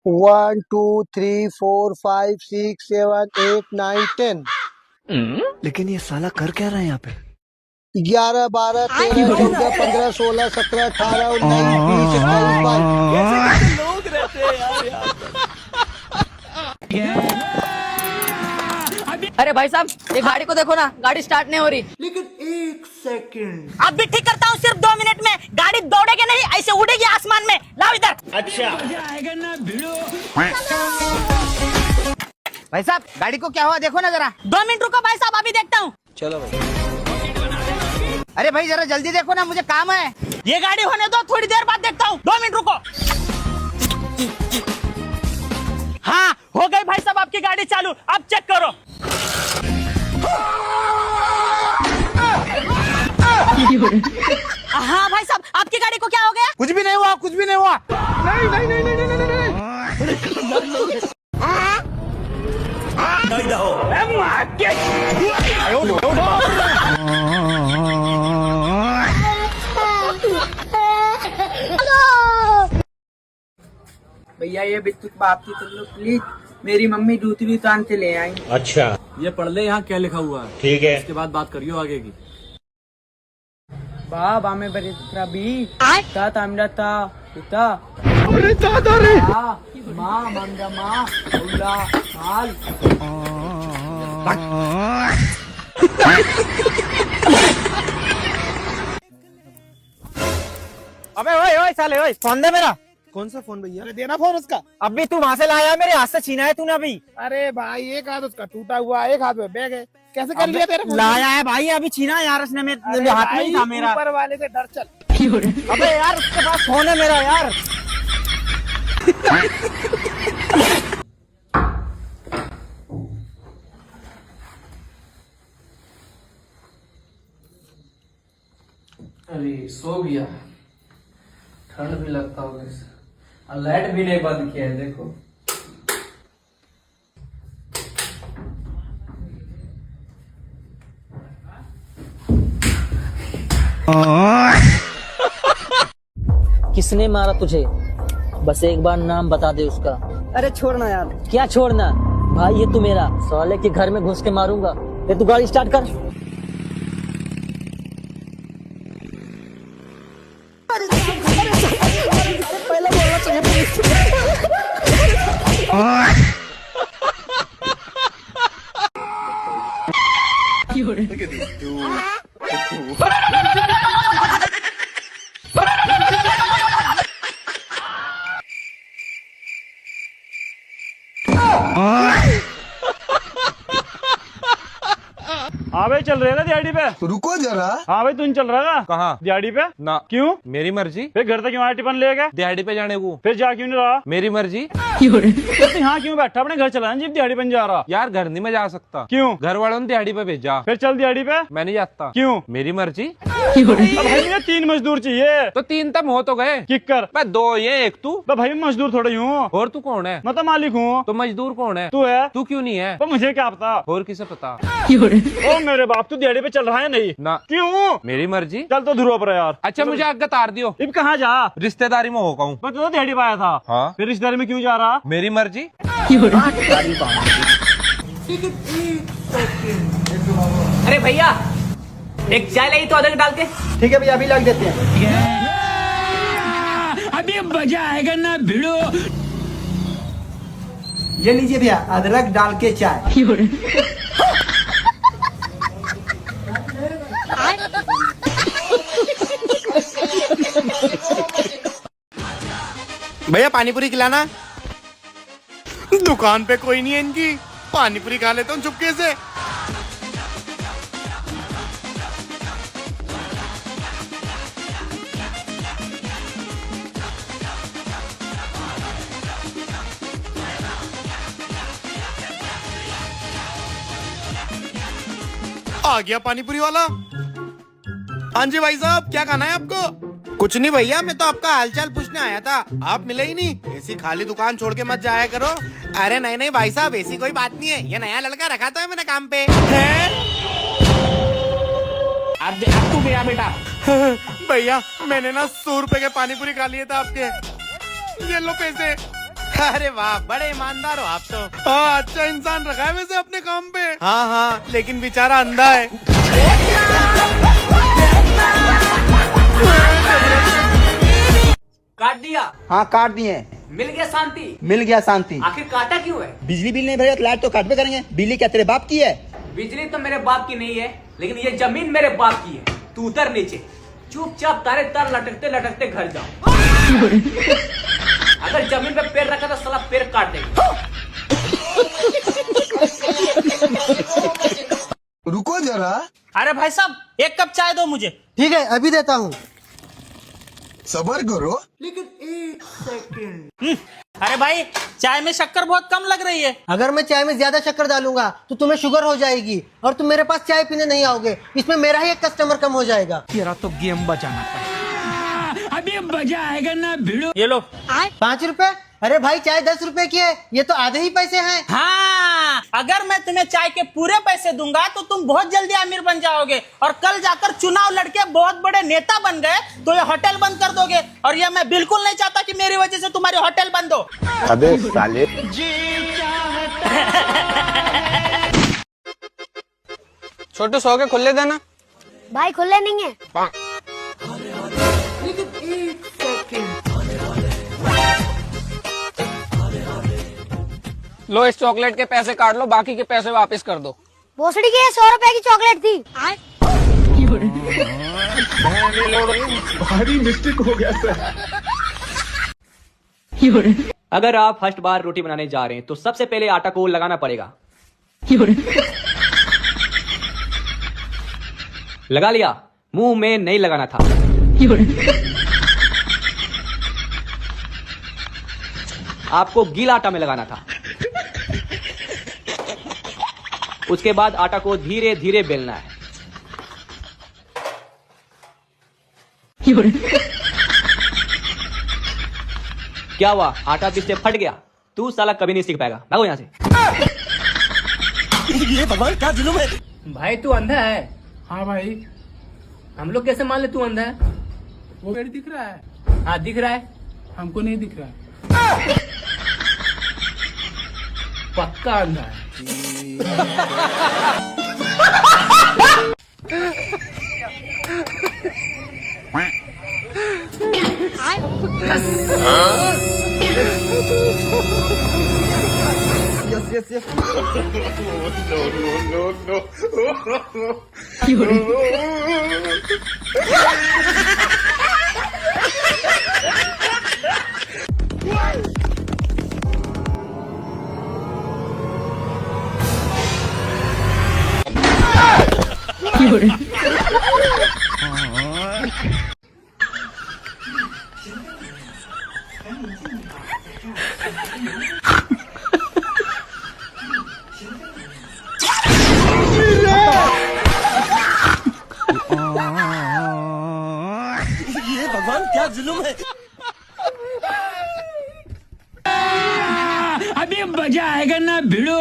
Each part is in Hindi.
1 2 3 4 5 6 7 8 9 10। लेकिन ये साला कर क्या रहा है यहाँ पे? 11 12 13 14 15 16 17 18 19 20 21 22। लोग रहते हैं यार। अरे भाई साहब, ये गाड़ी को देखो ना, गाड़ी स्टार्ट नहीं हो रही। लेकिन एक सेकंड, अब भी ठीक करता हूँ, सिर्फ 2 मिनट में। गाड़ी दौड़ेगी नहीं, ऐसे उड़ेगी आसमान में। लाओ इधर। अच्छा भाई साहब, गाड़ी को क्या हुआ देखो ना जरा। 2 मिनट रुको भाई साहब, अभी देखता हूँ। चलो भाई। अरे भाई जरा जल्दी देखो ना, मुझे काम है। ये गाड़ी होने दो, थोड़ी देर बाद देखता हूँ। 2 मिनट रुको। हाँ, हो गई भाई साहब आपकी गाड़ी चालू। अब चेक करो। हाँ भाई साहब, आपकी गाड़ी को क्या हो गया? कुछ भी नहीं हुआ, कुछ भी नहीं हुआ। भैया ये बिस्कुट बाप की कर लो प्लीज, मेरी मम्मी दूसरी दुकान से ले आई। अच्छा ये पढ़ ले यहाँ क्या लिखा हुआ है, ठीक है। इसके बाद बात करियो आगे की। बाप हमें बरित्रा भी तात अमृता पिता अरे दादा रे। माँ मंदा माँ उल्ला हाल। अबे ओए ओए साले ओए, फोन दे मेरा। कौन सा फोन भैया? अरे देना फोन उसका। अभी तू वहाँ से लाया, मेरे हाथ से छीना है तूने अभी। अरे भाई एक हाथ उसका टूटा हुआ, एक हाथ में बैग है, कैसे कर लिया तेरे फोन? लाया है भाई, अभी छीना यार उसने मेरे हाथ में ही था मेरा। ऊपर वाले से डर चल। अबे यार उसके पास फोन है मेरा यार। अरे सो गया, ठंड भी लगता होगा इसे, और लाइट भी नहीं बंद किया है देखो। किसने मारा तुझे? बस एक बार नाम बता दे उसका। अरे छोड़ना यार। क्या छोड़ना? भाई ये तू मेरा साले के घर में घुस के मारूंगा। ये तू गाड़ी स्टार्ट कर। हाँ भाई चल रहे हैं ना दिहाड़ी पे। रुको जरा। हाँ भाई तुम चल रहा है कहाँ? दिहाड़ी पे ना, क्यों? मेरी मर्जी। फिर घर तक क्यों आया टिफिन ले गए? दिहाड़ी पे जाने को। फिर जा क्यों नहीं रहा? मेरी मर्जी। फिर तू यहाँ क्यों बैठा? अपने घर चला जीप दिहाड़ी पे नहीं जा रहा? यार घर नहीं मैं जा सकता। क्यों? घर वालों ने दिहाड़ी पे भेजा। फिर चल दिहाड़ी पे। मैं नहीं जाता। क्यों? मेरी मर्जी। अब भाई मुझे 3 मजदूर चाहिए। तो 3 तम हो तो गए। किक कर। मैं 2 ये 1 तू। तो भाई मैं मजदूर थोड़ा ही हूँ। और तू कौन है? मैं तो मालिक हूँ। तो मजदूर कौन है? तू है। तू क्यों नहीं है? तो मुझे क्या पता? और किसे पता? ओ मेरे बाप, तू दिहाड़ी पे चल रहा है नहीं? ना। क्यों? मेरी मर्जी। चल तो ध्रुव पर यार। अच्छा मुझे आगे तार दियो। अब कहाँ जा? रिश्तेदारी में होगा हूँ। मैं तो दिहाड़ी पे आया था। हाँ। फिर रिश्तेदारी में क्यों जा रहा? मेरी मर्जी। अरे भैया, एक चाय लाई तो अदरक डाल के। ठीक है भैया, अभी लग देते हैं। अभी मजा आएगा ना भिड़ो। ये लीजिए भैया, अदरक डाल के चाय। भैया पानी पूरी खिलाना। दुकान पे कोई नहीं है इनकी, पानी पूरी खा लेता हूँ चुपके से। आ गया पानी पूरी वाला। हाँ जी भाई साहब, क्या खाना है आपको? कुछ नहीं भैया, मैं तो आपका हालचाल पूछने आया था, आप मिले ही नहीं। ऐसी खाली दुकान छोड़ के मत जाया करो। अरे नहीं नहीं भाई साहब, ऐसी कोई बात नहीं है, ये नया लड़का रखा था मैंने काम पे। अब तू गया बेटा। भैया मैंने ना 100 रुपए के पानी पूरी खा लिए थे आपके। ये लो पैसे। अरे वाह, बड़े ईमानदार हो आप तो। हाँ, अच्छा इंसान रखा है वैसे अपने काम पे। हाँ हाँ, लेकिन बेचारा अंधा है। काट दिया। हाँ काट दिए। मिल गया शांति। मिल गया शांति। आखिर काटा क्यों है? बिजली बिल नहीं भरेगा तो लाइट तो काटबे करेंगे। बिजली क्या तेरे बाप की है? बिजली तो मेरे बाप की नहीं है, लेकिन ये जमीन मेरे बाप की है। तू उतर नीचे, चुपचाप तारे तार लटकते लटकते घर जाओ। अगर जमीन पे पैर रखा तो साला पैर काट देगा। रुको जरा। अरे भाई साहब, एक कप चाय दो मुझे। ठीक है, अभी देता हूँ। सबर करो। अरे भाई, चाय में शक्कर बहुत कम लग रही है। अगर मैं चाय में ज्यादा शक्कर डालूंगा तो तुम्हें शुगर हो जाएगी और तुम मेरे पास चाय पीने नहीं आओगे। इसमें मेरा ही एक कस्टमर कम हो जाएगा। तेरा तो गेम बजाना पड़ेगा। अभी मजा आएगा ना भिड़ो। ये लो। 5 रुपए? अरे भाई, चाय 10 रुपए की है, ये तो आधे ही पैसे हैं। हाँ, अगर मैं तुम्हें चाय के पूरे पैसे दूंगा तो तुम बहुत जल्दी अमीर बन जाओगे और कल जाकर चुनाव लड़के बहुत बड़े नेता बन गए तो ये होटल बंद कर दोगे। और ये मैं बिल्कुल नहीं चाहता कि मेरी वजह से तुम्हारी होटल बंद हो। अबे साले। छोटू 100 के खुले देना। भाई खुले नहीं है। लो, इस चॉकलेट के पैसे काट लो, बाकी के पैसे वापस कर दो। भोसड़ी की 100 रुपए की चॉकलेट थी। भारी मिस्टेक हो गया सर। अगर आप फर्स्ट बार रोटी बनाने जा रहे हैं तो सबसे पहले आटा को लगाना पड़ेगा। लगा लिया? मुंह में नहीं लगाना था। आपको गीला आटा में लगाना था। उसके बाद आटा को धीरे धीरे बेलना है। क्या हुआ? आटा पीछे फट गया? तू साला कभी नहीं सीख पाएगा। भागो यहाँ से। ये भगवान, क्या जुल्म है। भाई तू अंधा है? हाँ भाई। हम लोग कैसे मान ले तू अंधा है? वो पेड़ दिख रहा है। हाँ दिख रहा है, हमको नहीं दिख रहा है। पक्का अंधा है। ये भगवान, क्या जुल्म है। अभी मजा आएगा ना भिड़ो।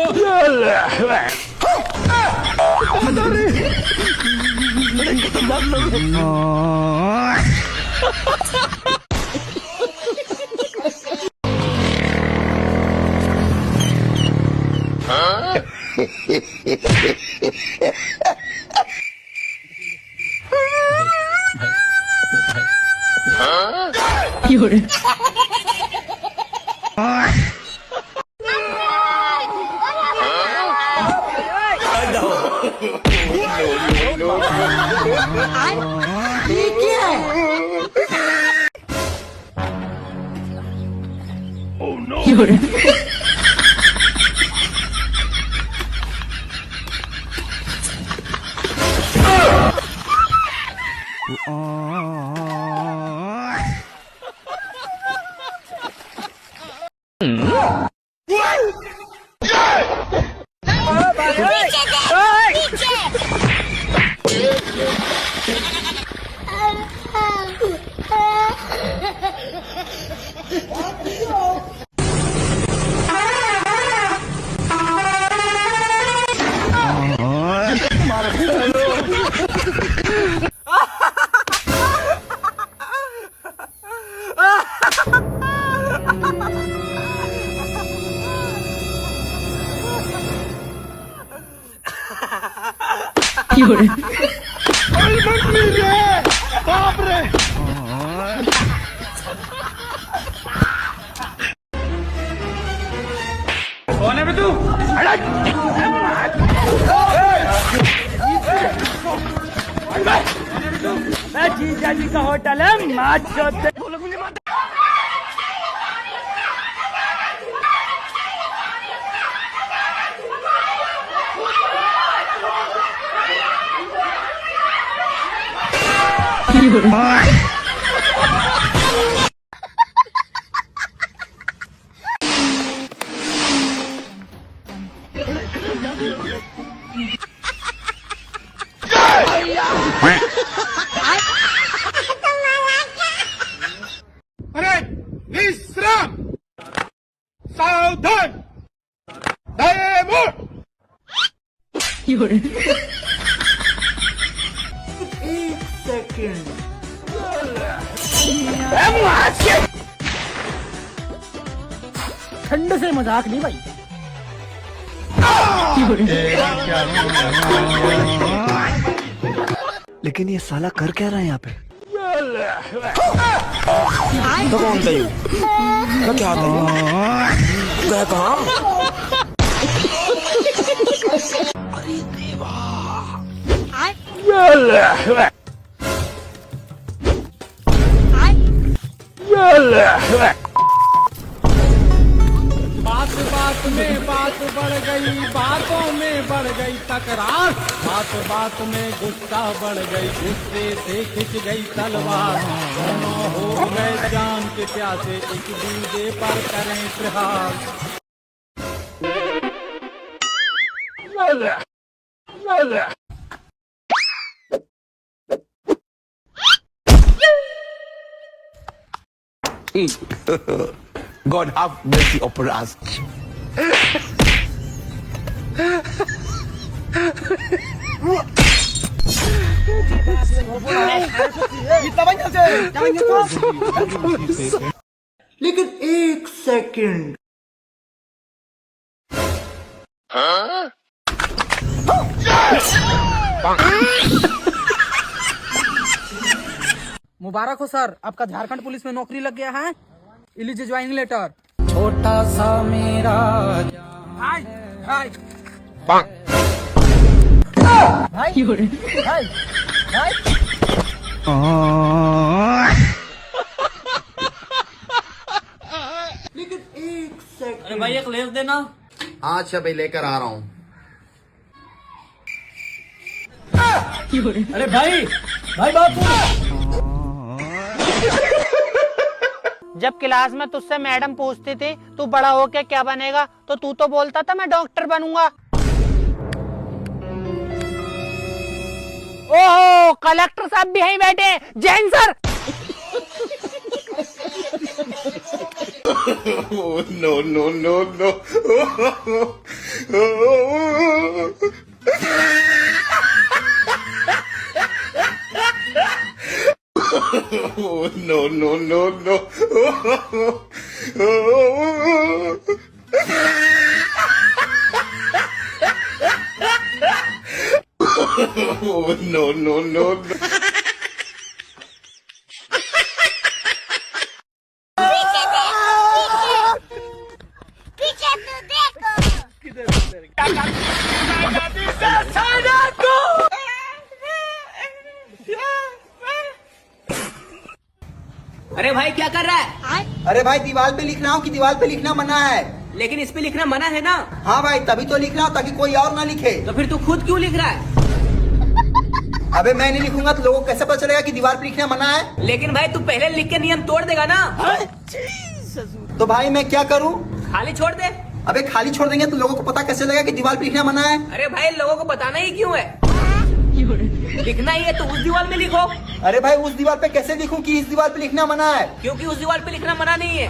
अरे विश्राम, सावधान, दाएं मुड़। ठंड से मजाक नहीं भाई। लेकिन ये साला कर क्या रहा है यहाँ पे? तो कौन था ये? क्या था ये? गया कहाँ? बात बात में बात बढ़ गई, बातों में बढ़ गई तकरार, बात बात में गुस्सा बढ़ गई, गुस्से से खिंच गई तलवार, दोनों हो गए जान के प्यासे, एक दूसरे पर करें प्रहार। God have mercy upon us. लेकिन एक सेकंड, मुबारक हो सर, आपका झारखंड पुलिस में नौकरी लग गया है। लीजिए ज्वाइनिंग लेटर। छोटा सा मेरा हाय हाय लेकिन एक सेकंड। अरे भाई एक लेस देना। हाँ अच्छा भाई, लेकर आ रहा हूँ। अरे भाई भाई बात जब क्लास में तुझसे मैडम पूछती थी तू बड़ा होके क्या बनेगा, तो तू तो बोलता था मैं डॉक्टर बनूंगा। ओहो, कलेक्टर साहब भी यहीं बैठे। Jain sir. No no no no. No no no no. No no no. अरे भाई क्या कर रहा है? अरे भाई दीवार पे लिखना हो कि दीवार पे लिखना मना है? लेकिन इस पे लिखना मना है ना। हाँ भाई तभी तो लिखना हो ताकि कोई और ना लिखे। तो फिर तू खुद क्यों लिख रहा है? अबे मैं नहीं लिखूंगा तो लोगों को कैसे पता चलेगा कि दीवार पे लिखना मना है? लेकिन भाई तू पहले लिख के नियम तोड़ देगा ना। तो भाई मैं क्या करूँ? खाली छोड़ दे। अबे खाली छोड़ देंगे तो लोगों को पता कैसे लगेगा कि दीवार पे लिखना मना है? अरे भाई लोगों को बताना ही क्यों है? लिखना ही है तो उस दीवार में लिखो। अरे भाई उस दीवार पे कैसे लिखूं कि इस दीवार पे लिखना मना है? क्योंकि उस दीवार पे लिखना मना नहीं है।